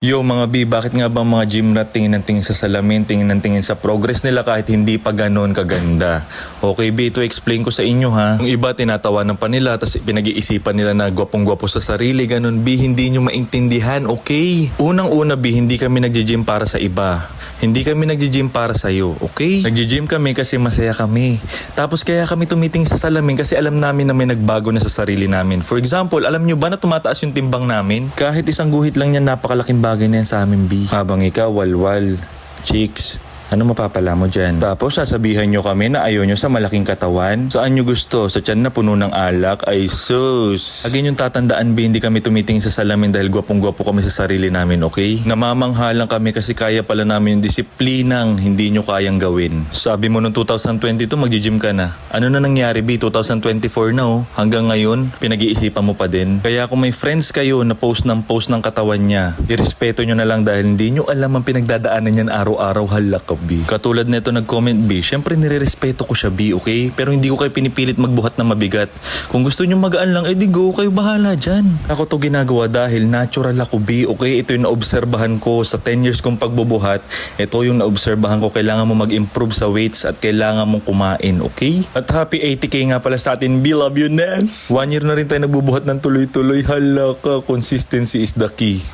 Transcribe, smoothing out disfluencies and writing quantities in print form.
Yo mga B, bakit nga ba mga gym rat tingin ng tingin sa salamin, tingin ng tingin sa progress nila kahit hindi pa ganoon kaganda? Okay B, ito explain ko sa inyo ha. Yung iba tinatawanan pa nila, tapos pinag-iisipan nila na gwapong-gwapo sa sarili, ganun B, hindi nyo maintindihan, okay? Unang-una B, hindi kami nagji-gym para sa iba. Hindi kami nagji-gym para sa'yo, okay? Nagji-gym kami kasi masaya kami. Tapos kaya kami tumitingin sa salamin kasi alam namin na may nagbago na sa sarili namin. For example, alam nyo ba na tumataas yung timbang namin? Kahit isang guhit lang yan, napakalaking bagay na yan sa amin, B. Habang ikaw, walwal, chicks, ano mapapala mo dyan? Tapos sasabihan nyo kami na ayaw nyo sa malaking katawan? Saan nyo gusto? Sa tiyan na puno ng alak? Ay sus! Again yung tatandaan B, hindi kami tumitingin sa salamin dahil gwapong-gwapo kami sa sarili namin, okay? Namamanghalang kami kasi kaya pala namin yung disiplinang hindi nyo kayang gawin. Sabi mo noong 2022 mag-gym ka na. Ano na nangyari B? 2024 na oh. Hanggang ngayon, pinag-iisipan mo pa din. Kaya kung may friends kayo na post ng katawan niya, irespeto nyo na lang dahil hindi nyo alam ang pinagdadaanan niyan araw-araw, halak ka B. Katulad nito nag-comment B, syempre nirerespeto ko siya B, okay? Pero hindi ko kayo pinipilit magbuhat na mabigat. Kung gusto nyo magaan lang, edi go, kayo bahala dyan. Ako to ginagawa dahil natural ako B, okay? Ito yung naobserbahan ko sa 10 years kong pagbubuhat. Ito yung naobserbahan ko, kailangan mo mag-improve sa weights at kailangan mong kumain, okay? At happy 80k nga pala sa atin B, love you Ness. 1 year na rin tayo nagbubuhat ng tuloy-tuloy, hala ka, consistency is the key.